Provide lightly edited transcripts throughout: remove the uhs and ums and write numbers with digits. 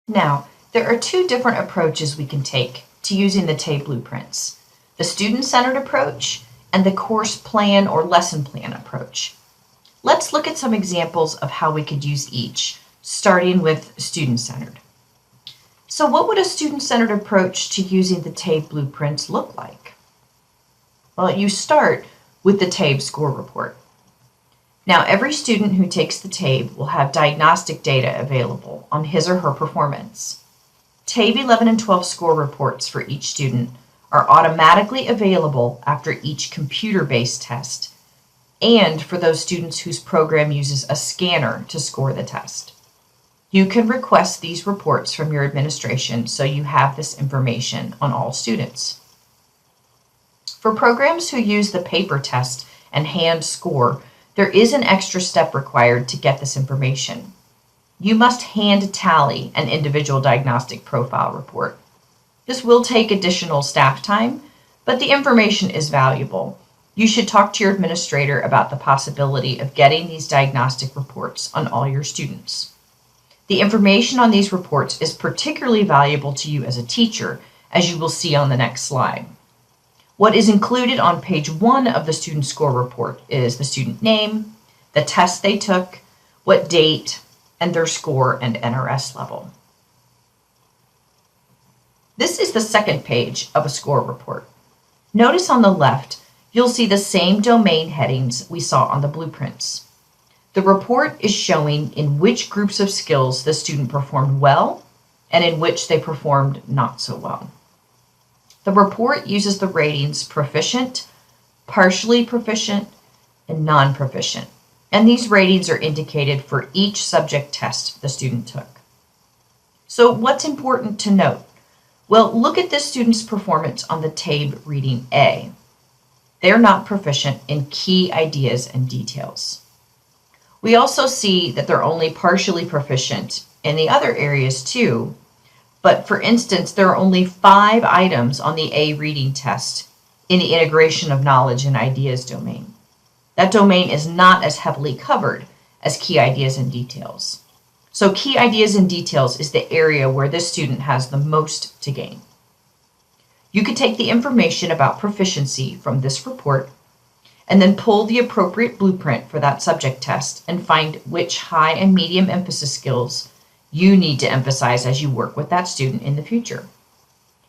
Now, there are two different approaches we can take to using the TABE blueprints: the student-centered approach and the course plan or lesson plan approach. Let's look at some examples of how we could use each, starting with student-centered. So what would a student-centered approach to using the TABE blueprints look like? Well, you start with the TABE score report. Now, every student who takes the TABE will have diagnostic data available on his or her performance. TABE 11 and 12 score reports for each student are automatically available after each computer-based test, and for those students whose program uses a scanner to score the test. You can request these reports from your administration so you have this information on all students. For programs who use the paper test and hand score, there is an extra step required to get this information. You must hand tally an individual diagnostic profile report. This will take additional staff time, but the information is valuable. You should talk to your administrator about the possibility of getting these diagnostic reports on all your students. The information on these reports is particularly valuable to you as a teacher, as you will see on the next slide. What is included on page 1 of the student score report is the student name, the test they took, what date, and their score and NRS level. This is the second page of a score report. Notice on the left, you'll see the same domain headings we saw on the blueprints. The report is showing in which groups of skills the student performed well and in which they performed not so well. The report uses the ratings proficient, partially proficient, and non-proficient, and these ratings are indicated for each subject test the student took. So what's important to note? Well, look at this student's performance on the TABE reading A. They're not proficient in key ideas and details. We also see that they're only partially proficient in the other areas too, but for instance, there are only 5 items on the A reading test in the integration of knowledge and ideas domain. That domain is not as heavily covered as key ideas and details. So key ideas and details is the area where this student has the most to gain. You could take the information about proficiency from this report and then pull the appropriate blueprint for that subject test and find which high and medium emphasis skills you need to emphasize as you work with that student in the future.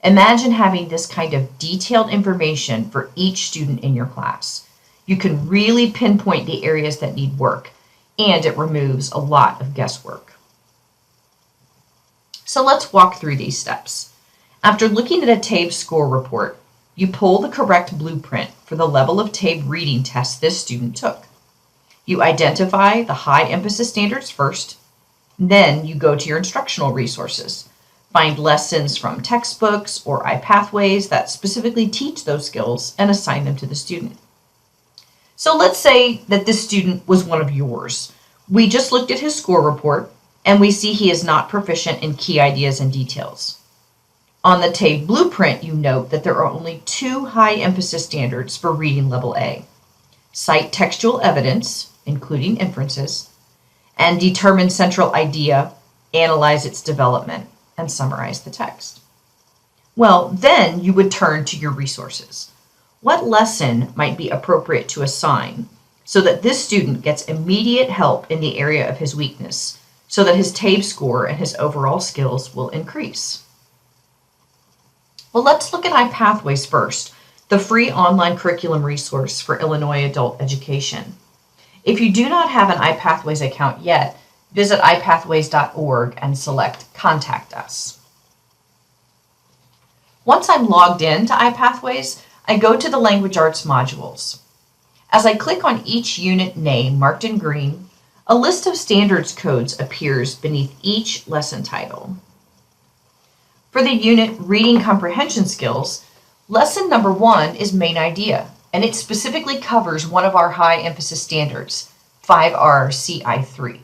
Imagine having this kind of detailed information for each student in your class. You can really pinpoint the areas that need work, and it removes a lot of guesswork. So let's walk through these steps. After looking at a TABE score report, you pull the correct blueprint for the level of TABE reading test this student took. You identify the high emphasis standards first, then you go to your instructional resources. Find lessons from textbooks or iPathways that specifically teach those skills and assign them to the student. So let's say that this student was one of yours. We just looked at his score report and we see he is not proficient in key ideas and details. On the TABE blueprint, you note that there are only 2 high emphasis standards for reading level A: cite textual evidence, including inferences, and determine central idea, analyze its development, and summarize the text. Well, then you would turn to your resources. What lesson might be appropriate to assign so that this student gets immediate help in the area of his weakness, so that his TABE score and his overall skills will increase? Well, let's look at iPathways first, the free online curriculum resource for Illinois adult education. If you do not have an iPathways account yet, visit ipathways.org and select Contact Us. Once I'm logged in to iPathways, I go to the Language Arts modules. As I click on each unit name marked in green, a list of standards codes appears beneath each lesson title. For the unit Reading Comprehension Skills, lesson number 1 is Main Idea, and it specifically covers one of our high emphasis standards, 5R CI3.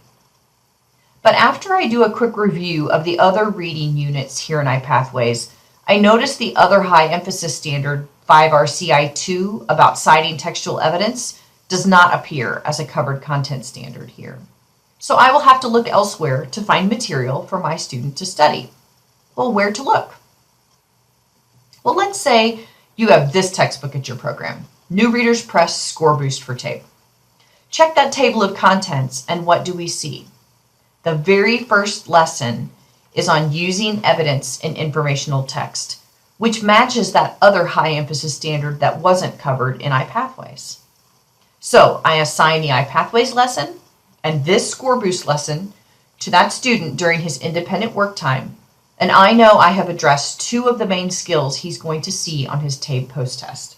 But after I do a quick review of the other reading units here in iPathways, I notice the other high emphasis standard, 5R CI2, about citing textual evidence, does not appear as a covered content standard here. So I will have to look elsewhere to find material for my student to study. Well, where to look? Well, let's say you have this textbook at your program, New Readers Press Score Boost for TABE. Check that table of contents, and what do we see? The very first lesson is on using evidence in informational text, which matches that other high emphasis standard that wasn't covered in iPathways. So I assign the iPathways lesson and this Score Boost lesson to that student during his independent work time, and I know I have addressed two of the main skills he's going to see on his TABE post-test.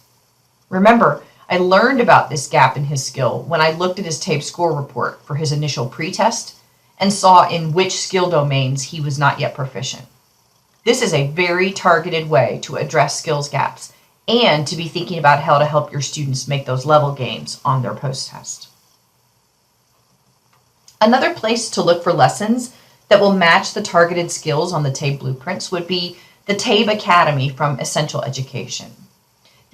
Remember, I learned about this gap in his skill when I looked at his TABE score report for his initial pretest and saw in which skill domains he was not yet proficient. This is a very targeted way to address skills gaps and to be thinking about how to help your students make those level gains on their post-test. Another place to look for lessons that will match the targeted skills on the TABE blueprints would be the TABE Academy from Essential Education.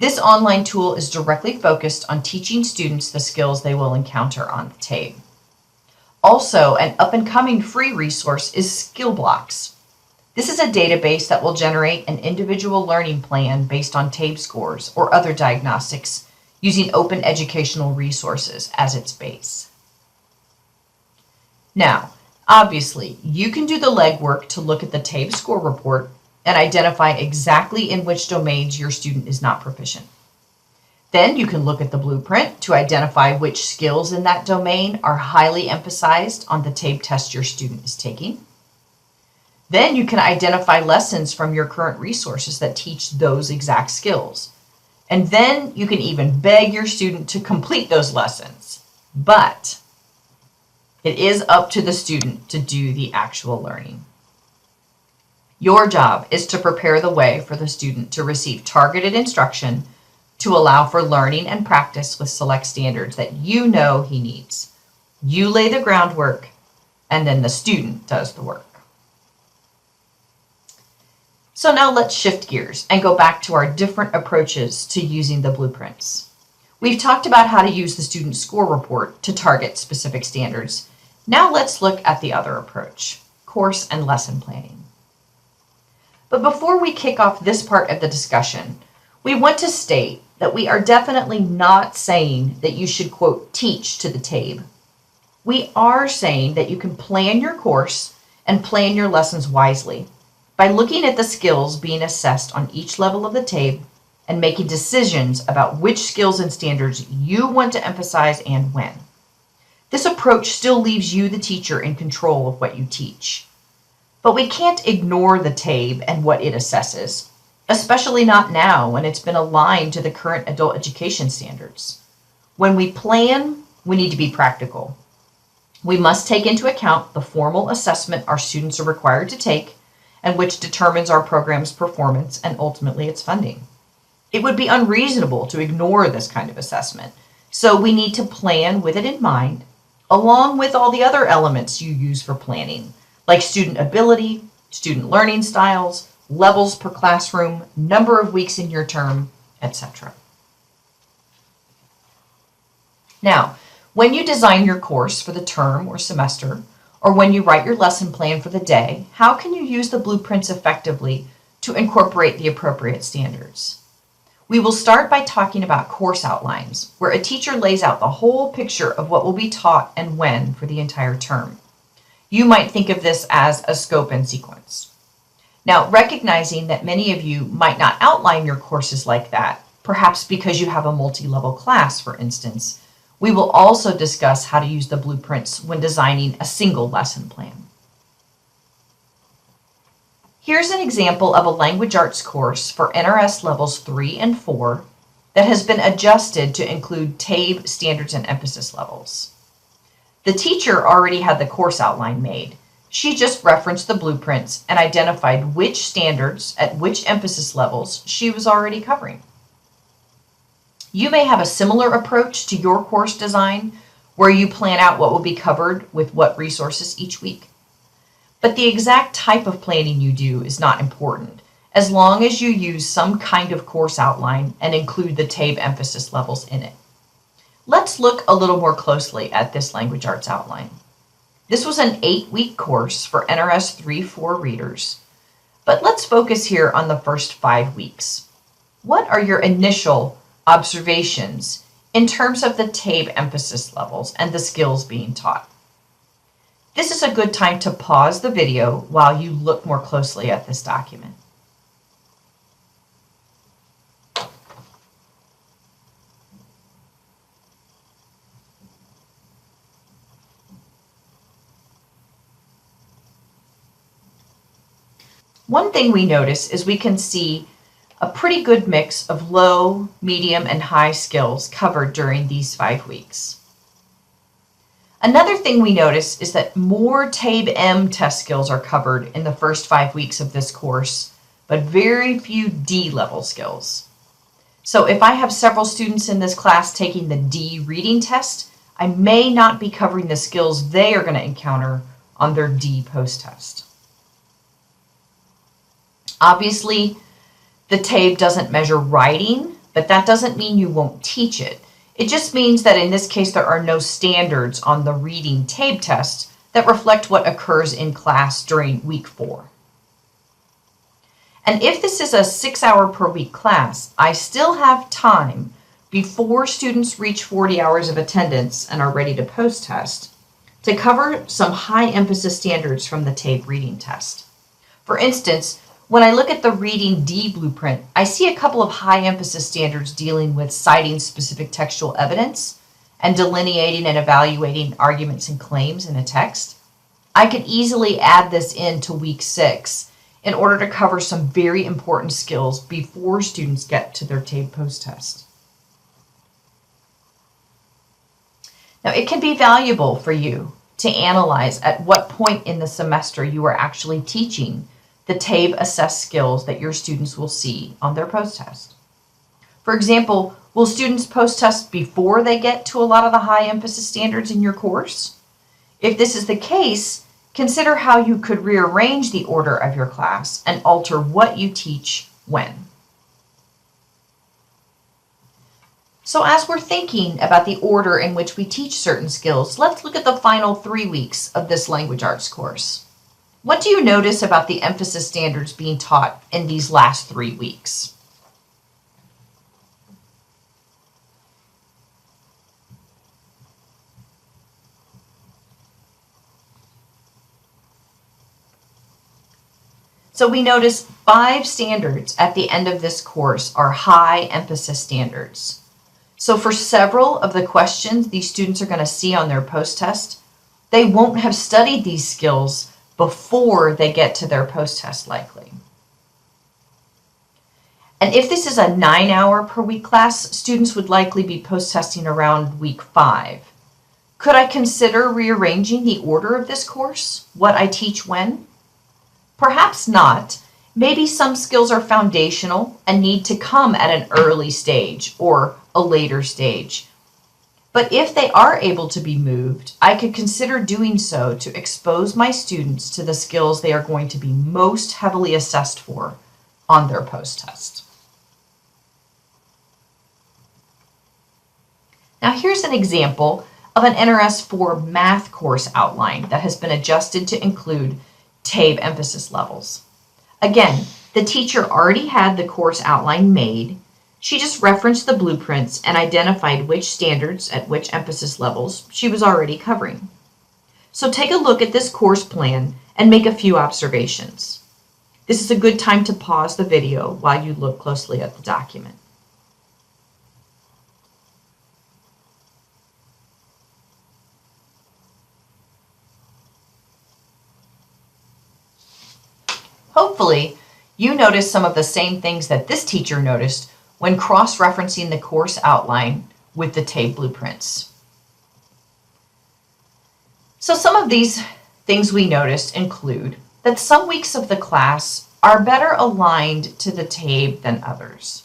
This online tool is directly focused on teaching students the skills they will encounter on the TABE. Also, an up-and-coming free resource is Skill Blocks. This is a database that will generate an individual learning plan based on TABE scores or other diagnostics using open educational resources as its base. Now, obviously, you can do the legwork to look at the TABE score report and identify exactly in which domains your student is not proficient. Then you can look at the blueprint to identify which skills in that domain are highly emphasized on the TABE test your student is taking. Then you can identify lessons from your current resources that teach those exact skills. And then you can even beg your student to complete those lessons. But it is up to the student to do the actual learning. Your job is to prepare the way for the student to receive targeted instruction to allow for learning and practice with select standards that you know he needs. You lay the groundwork, and then the student does the work. So now let's shift gears and go back to our different approaches to using the blueprints. We've talked about how to use the student score report to target specific standards. Now let's look at the other approach, course and lesson planning. But before we kick off this part of the discussion, we want to state that we are definitely not saying that you should, quote, teach to the TABE. We are saying that you can plan your course and plan your lessons wisely by looking at the skills being assessed on each level of the TABE and making decisions about which skills and standards you want to emphasize and when. This approach still leaves you, the teacher, in control of what you teach. But we can't ignore the TABE and what it assesses, especially not now when it's been aligned to the current adult education standards. When we plan, we need to be practical. We must take into account the formal assessment our students are required to take and which determines our program's performance and ultimately its funding. It would be unreasonable to ignore this kind of assessment, so we need to plan with it in mind, along with all the other elements you use for planning, like student ability, student learning styles, levels per classroom, number of weeks in your term, etc. Now, when you design your course for the term or semester, or when you write your lesson plan for the day, how can you use the blueprints effectively to incorporate the appropriate standards? We will start by talking about course outlines, where a teacher lays out the whole picture of what will be taught and when for the entire term. You might think of this as a scope and sequence. Now, recognizing that many of you might not outline your courses like that, perhaps because you have a multi-level class, for instance, we will also discuss how to use the blueprints when designing a single lesson plan. Here's an example of a language arts course for NRS levels 3 and 4 that has been adjusted to include TABE standards and emphasis levels. The teacher already had the course outline made. She just referenced the blueprints and identified which standards at which emphasis levels she was already covering. You may have a similar approach to your course design where you plan out what will be covered with what resources each week. But the exact type of planning you do is not important, as long as you use some kind of course outline and include the TABE emphasis levels in it. Let's look a little more closely at this language arts outline. This was an 8-week course for NRS 3-4 readers, but let's focus here on the first 5 weeks. What are your initial observations in terms of the TABE emphasis levels and the skills being taught? This is a good time to pause the video while you look more closely at this document. One thing we notice is we can see a pretty good mix of low, medium, and high skills covered during these 5 weeks. Another thing we notice is that more TABE-M test skills are covered in the first 5 weeks of this course, but very few D-level skills. So if I have several students in this class taking the D reading test, I may not be covering the skills they are going to encounter on their D post-test. Obviously, the TABE doesn't measure writing, but that doesn't mean you won't teach it. It just means that in this case, there are no standards on the reading TABE test that reflect what occurs in class during week 4. And if this is a 6-hour per week class, I still have time before students reach 40 hours of attendance and are ready to post-test to cover some high emphasis standards from the TABE reading test. For instance, when I look at the Reading D blueprint, I see a couple of high emphasis standards dealing with citing specific textual evidence and delineating and evaluating arguments and claims in a text. I could easily add this into week 6 in order to cover some very important skills before students get to their TABE post-test. Now, it can be valuable for you to analyze at what point in the semester you are actually teaching the TABE assessed skills that your students will see on their post-test. For example, will students post-test before they get to a lot of the high emphasis standards in your course? If this is the case, consider how you could rearrange the order of your class and alter what you teach when. So as we're thinking about the order in which we teach certain skills, let's look at the final 3 weeks of this language arts course. What do you notice about the emphasis standards being taught in these last 3 weeks? So we notice 5 standards at the end of this course are high emphasis standards. So for several of the questions these students are going to see on their post-test, they won't have studied these skills before they get to their post-test likely. And if this is a 9-hour per week class, students would likely be post-testing around week 5. Could I consider rearranging the order of this course, what I teach when? Perhaps not. Maybe some skills are foundational and need to come at an early stage or a later stage. But if they are able to be moved, I could consider doing so to expose my students to the skills they are going to be most heavily assessed for on their post-test. Now here's an example of an NRS 4 math course outline that has been adjusted to include TABE emphasis levels. Again, the teacher already had the course outline made. She just referenced the blueprints and identified which standards at which emphasis levels she was already covering. So take a look at this course plan and make a few observations. This is a good time to pause the video while you look closely at the document. Hopefully, you noticed some of the same things that this teacher noticed when cross-referencing the course outline with the TABE blueprints. So some of these things we noticed include that some weeks of the class are better aligned to the TABE than others.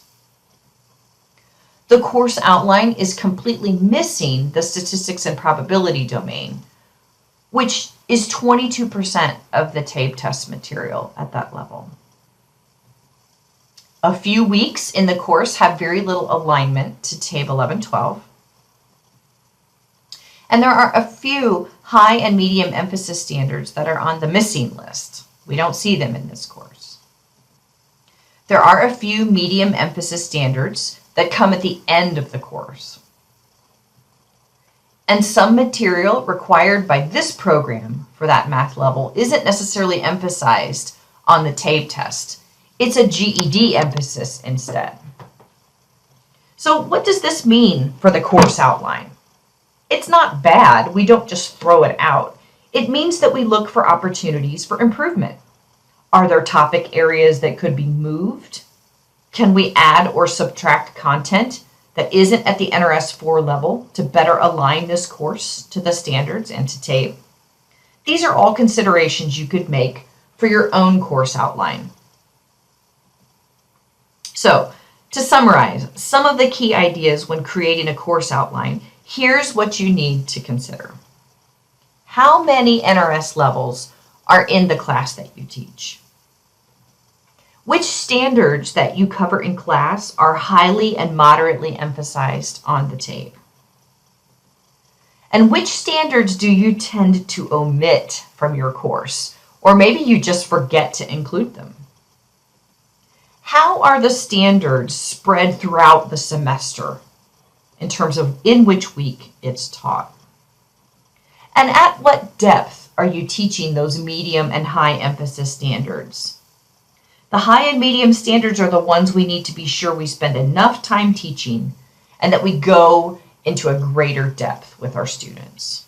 The course outline is completely missing the statistics and probability domain, which is 22% of the TABE test material at that level. A few weeks in the course have very little alignment to TABE 11-12. And there are a few high and medium emphasis standards that are on the missing list. We don't see them in this course. There are a few medium emphasis standards that come at the end of the course. And some material required by this program for that math level isn't necessarily emphasized on the TABE test. It's a GED emphasis instead. So what does this mean for the course outline? It's not bad. We don't just throw it out. It means that we look for opportunities for improvement. Are there topic areas that could be moved? Can we add or subtract content that isn't at the NRS 4 level to better align this course to the standards and to TABE? These are all considerations you could make for your own course outline. So, to summarize some of the key ideas when creating a course outline, here's what you need to consider. How many NRS levels are in the class that you teach? Which standards that you cover in class are highly and moderately emphasized on the TABE? And which standards do you tend to omit from your course? Or maybe you just forget to include them. How are the standards spread throughout the semester in terms of in which week it's taught? And at what depth are you teaching those medium and high emphasis standards? The high and medium standards are the ones we need to be sure we spend enough time teaching and that we go into a greater depth with our students.